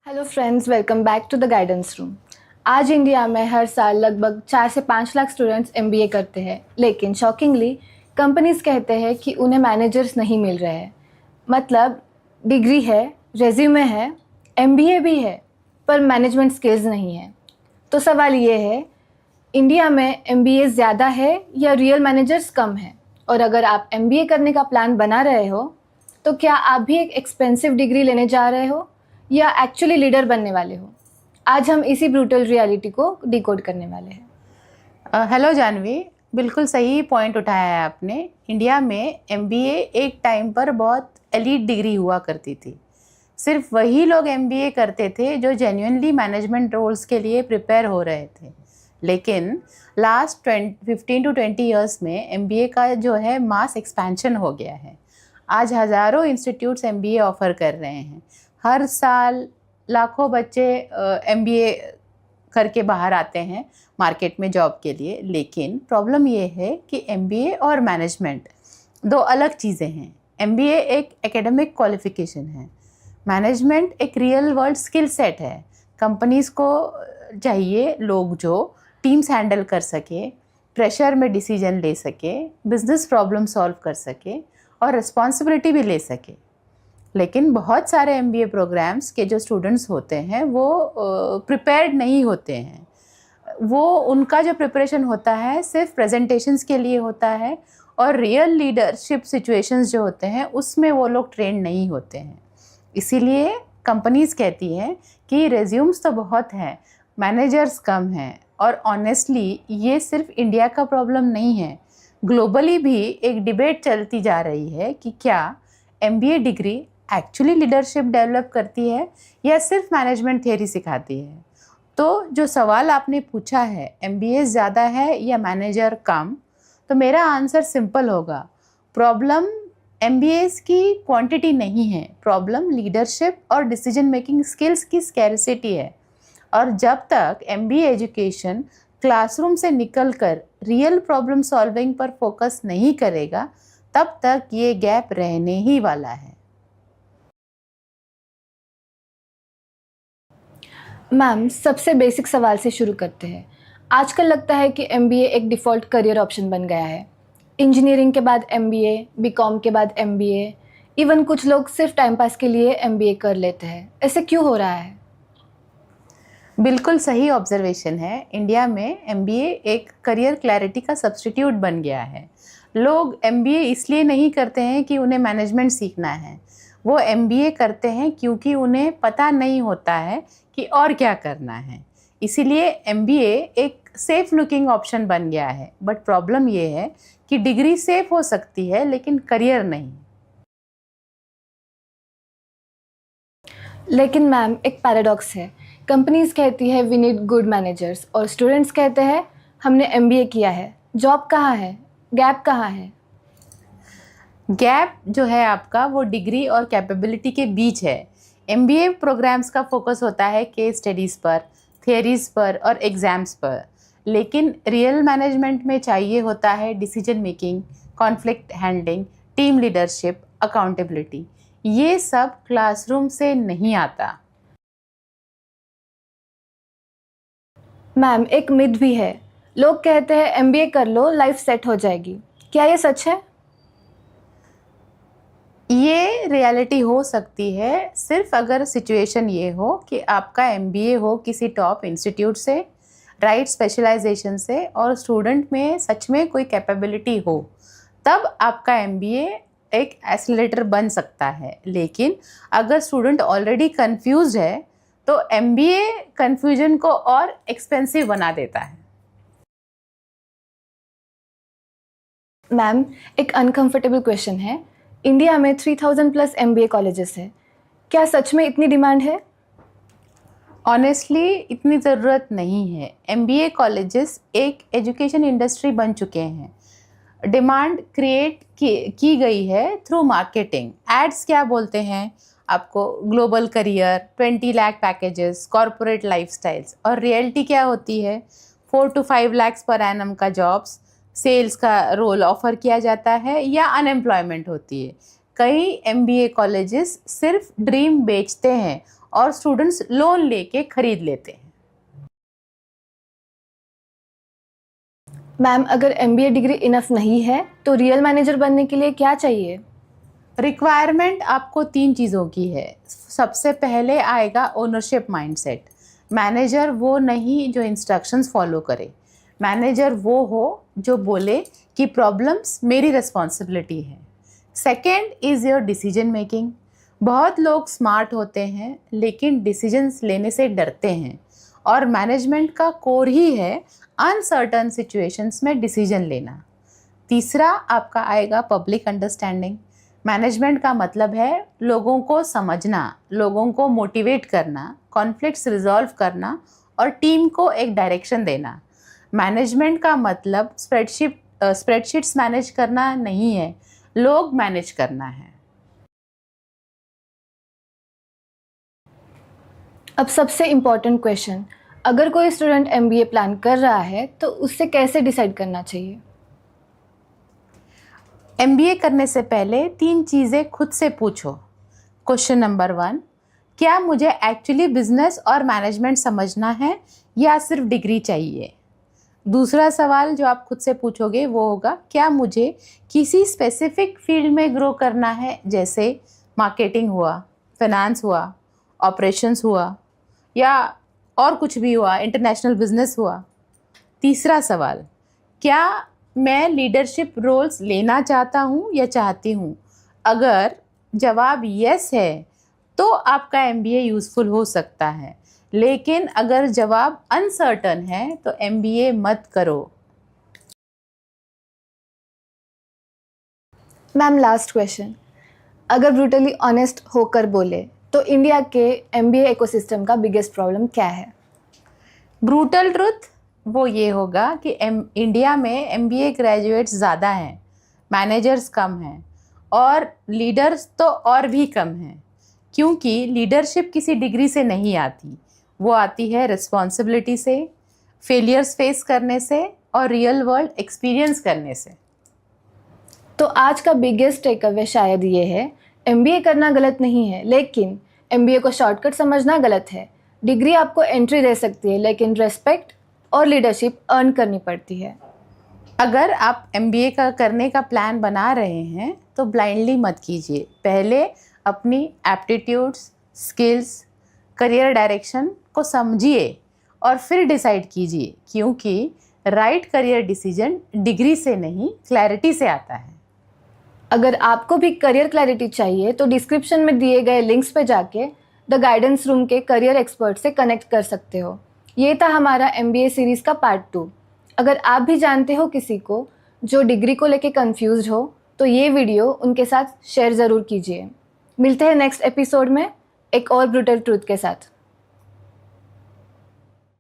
Hello friends, welcome back to the guidance room. आज India में हर साल लगभग 4 से 5 लाख स्टूडेंट्स एमबीए करते हैं, लेकिन शॉकिंगली कंपनीज कहते हैं कि उन्हें मैनेजर्स नहीं मिल रहे हैं। मतलब डिग्री है, रेज्यूमे है, एमबीए भी है, पर मैनेजमेंट स्किल्स नहीं है। तो सवाल ये है, इंडिया में एमबीए ज़्यादा है या रियल मैनेजर्स कम है? और अगर आप एमबीए करने का प्लान बना रहे हो तो क्या आप भी एक एक्सपेंसिव डिग्री लेने जा रहे हो या एक्चुअली लीडर बनने वाले हो? आज हम इसी ब्रूटल रियलिटी को डिकोड करने वाले हैं। हेलो जानवी, बिल्कुल सही पॉइंट उठाया है आपने। इंडिया में एमबीए एक टाइम पर बहुत एलीट डिग्री हुआ करती थी। सिर्फ वही लोग एमबीए करते थे जो जेन्युइनली मैनेजमेंट रोल्स के लिए प्रिपेयर हो रहे थे। लेकिन लास्ट 15 टू 20 ईयर्स में एमबीए का जो है मास एक्सपेंशन हो गया है। आज हज़ारों इंस्टीट्यूट्स एमबीए ऑफ़र कर रहे हैं। हर साल लाखों बच्चे एमबीए करके बाहर आते हैं मार्केट में जॉब के लिए। लेकिन प्रॉब्लम ये है कि एमबीए और मैनेजमेंट दो अलग चीज़ें हैं। एमबीए एक एकेडमिक क्वालिफिकेशन है, मैनेजमेंट एक रियल वर्ल्ड स्किल सेट है। कंपनीज़ को चाहिए लोग जो टीम्स हैंडल कर सके, प्रेशर में डिसीजन ले सके, बिजनेस प्रॉब्लम सॉल्व कर सके और रिस्पॉन्सिबिलिटी भी ले सके। लेकिन बहुत सारे एमबीए प्रोग्राम्स के जो स्टूडेंट्स होते हैं वो प्रिपेयर्ड नहीं होते हैं। वो उनका जो प्रिपरेशन होता है सिर्फ प्रेजेंटेशंस के लिए होता है और रियल लीडरशिप सिचुएशंस जो होते हैं उसमें वो लोग ट्रेंड नहीं होते हैं। इसीलिए कंपनीज़ कहती हैं कि रेज्यूम्स तो बहुत हैं, मैनेजर्स कम हैं। और ऑनेस्टली ये सिर्फ इंडिया का प्रॉब्लम नहीं है, ग्लोबली भी एक डिबेट चलती जा रही है कि क्या MBA degree actually leadership develop करती है या सिर्फ मैनेजमेंट थियरी सिखाती है। तो जो सवाल आपने पूछा है, एमबीए ज़्यादा है या मैनेजर कम, तो मेरा आंसर सिंपल होगा, प्रॉब्लम एमबीएस की क्वांटिटी नहीं है, प्रॉब्लम लीडरशिप और डिसीजन मेकिंग स्किल्स की स्कैरसिटी है। और जब तक एमबीए एजुकेशन क्लासरूम से निकलकर रियल प्रॉब्लम सॉल्विंग पर फोकस नहीं करेगा, तब तक ये गैप रहने ही वाला है। मैम, सबसे बेसिक सवाल से शुरू करते हैं। आजकल लगता है कि एमबीए एक डिफ़ॉल्ट करियर ऑप्शन बन गया है। इंजीनियरिंग के बाद एमबीए, बीकॉम के बाद एमबीए, इवन कुछ लोग सिर्फ टाइम पास के लिए एमबीए कर लेते हैं। ऐसे क्यों हो रहा है? बिल्कुल सही ऑब्जर्वेशन है। इंडिया में एमबीए एक करियर क्लैरिटी का सब्स्टिट्यूट बन गया है। लोग एमबीए इसलिए नहीं करते हैं कि उन्हें मैनेजमेंट सीखना है, वो एमबीए करते हैं क्योंकि उन्हें पता नहीं होता है कि और क्या करना है। इसीलिए एमबीए एक सेफ लुकिंग ऑप्शन बन गया है। बट प्रॉब्लम ये है कि डिग्री सेफ हो सकती है लेकिन करियर नहीं। लेकिन मैम, एक पैराडॉक्स है। कंपनीज कहती है वी नीड गुड मैनेजर्स और स्टूडेंट्स कहते हैं हमने एमबीए किया है। जॉब कहाँ है? गैप कहाँ है? गैप जो है आपका वो डिग्री और कैपेबिलिटी के बीच है। एमबीए प्रोग्राम्स का फोकस होता है केस स्टडीज़ पर, थियरीज़ पर और एग्ज़ाम्स पर। लेकिन रियल मैनेजमेंट में चाहिए होता है decision making, conflict handling, team leadership, accountability. ये सब क्लासरूम से नहीं आता। मैम, एक मिथ भी है। लोग कहते हैं एमबीए कर लो, लाइफ सेट हो जाएगी। क्या ये सच है? ये रियलिटी हो सकती है सिर्फ अगर सिचुएशन ये हो कि आपका एमबीए हो किसी टॉप इंस्टीट्यूट से, राइट स्पेशलाइजेशन से और स्टूडेंट में सच में कोई कैपेबिलिटी हो, तब आपका एमबीए एक एक्सेलरेटर बन सकता है। लेकिन अगर स्टूडेंट ऑलरेडी कंफ्यूज्ड है तो एमबीए कंफ्यूजन को और एक्सपेंसिव बना देता है। मैम, एक अनकंफर्टेबल क्वेश्चन है। इंडिया में 3000 प्लस एमबीए कॉलेजेस है। क्या सच में इतनी डिमांड है? ऑनेस्टली इतनी ज़रूरत नहीं है। एमबीए कॉलेजेस एक एजुकेशन इंडस्ट्री बन चुके हैं। डिमांड क्रिएट की गई है थ्रू मार्केटिंग। एड्स क्या बोलते हैं आपको, global career, 20 lakh packages, corporate lifestyles. और रियलिटी क्या होती है, 4 to 5 लाख पर एनम का जॉब्स, सेल्स का रोल ऑफर किया जाता है या अनएम्प्लॉयमेंट होती है। कई MBA कॉलेजेस सिर्फ ड्रीम बेचते हैं और स्टूडेंट्स लोन लेके खरीद लेते हैं। मैम, अगर MBA डिग्री इनफ नहीं है तो रियल मैनेजर बनने के लिए क्या चाहिए? रिक्वायरमेंट आपको 3 चीज़ों की है। सबसे पहले आएगा ओनरशिप माइंडसेट। मैनेजर वो नहीं जो इंस्ट्रक्शंस फॉलो करे, मैनेजर वो हो जो बोले कि प्रॉब्लम्स मेरी रिस्पॉन्सिबिलिटी है। Second is your decision making. बहुत लोग स्मार्ट होते हैं लेकिन डिसीजंस लेने से डरते हैं, और मैनेजमेंट का कोर ही है अनसर्टन सिचुएशंस में डिसीजन लेना। तीसरा आपका आएगा पब्लिक अंडरस्टैंडिंग। मैनेजमेंट का मतलब है लोगों को समझना, लोगों को मोटिवेट करना, कॉन्फ्लिक्ट्स रिजॉल्व करना और टीम को एक डायरेक्शन देना। मैनेजमेंट का मतलब स्प्रेडशीट्स मैनेज करना नहीं है, लोग मैनेज करना है। अब सबसे इम्पॉर्टेंट क्वेश्चन, अगर कोई स्टूडेंट MBA प्लान कर रहा है तो उससे कैसे डिसाइड करना चाहिए? MBA करने से पहले 3 चीज़ें खुद से पूछो। क्वेश्चन नंबर 1, क्या मुझे एक्चुअली बिजनेस और मैनेजमेंट समझना है या सिर्फ डिग्री चाहिए? दूसरा सवाल जो आप खुद से पूछोगे वो होगा, क्या मुझे किसी स्पेसिफिक फील्ड में ग्रो करना है, जैसे मार्केटिंग हुआ, फाइनेंस हुआ, ऑपरेशंस हुआ, या और कुछ भी हुआ, इंटरनेशनल बिजनेस हुआ। तीसरा सवाल, क्या मैं लीडरशिप रोल्स लेना चाहता हूँ या चाहती हूँ? अगर जवाब यस है तो आपका MBA यूज़फुल हो सकता है, लेकिन अगर जवाब अनसर्टन है तो MBA मत करो। मैम, लास्ट क्वेश्चन, अगर ब्रूटली ऑनेस्ट होकर बोले तो इंडिया के MBA इकोसिस्टम का बिगेस्ट प्रॉब्लम क्या है? ब्रूटल ट्रुथ वो ये होगा कि इंडिया में MBA ग्रेजुएट्स ज़्यादा हैं, मैनेजर्स कम हैं और लीडर्स तो और भी कम हैं, क्योंकि लीडरशिप किसी डिग्री से नहीं आती, वो आती है रिस्पॉन्सिबिलिटी से, फेलियर्स फेस करने से और रियल वर्ल्ड एक्सपीरियंस करने से। तो आज का बिगेस्ट टेकअवे शायद ये है, MBA करना गलत नहीं है, लेकिन MBA को शॉर्टकट समझना गलत है। डिग्री आपको एंट्री दे सकती है, लेकिन रेस्पेक्ट और लीडरशिप अर्न करनी पड़ती है। अगर आप MBA का करने का प्लान बना रहे हैं तो ब्लाइंडली मत कीजिए। पहले अपनी एप्टीट्यूड्स, स्किल्स, करियर डायरेक्शन को समझिए और फिर डिसाइड कीजिए, क्योंकि राइट करियर डिसीजन डिग्री से नहीं, क्लैरिटी से आता है। अगर आपको भी करियर क्लैरिटी चाहिए तो डिस्क्रिप्शन में दिए गए लिंक्स पे जाके द गाइडेंस रूम के करियर एक्सपर्ट से कनेक्ट कर सकते हो। ये था हमारा MBA सीरीज़ का पार्ट 2। अगर आप भी जानते हो किसी को जो डिग्री को लेके कंफ्यूज्ड हो तो ये वीडियो उनके साथ शेयर ज़रूर कीजिए। मिलते हैं नेक्स्ट एपिसोड में एक और ब्रूटल ट्रूथ के साथ।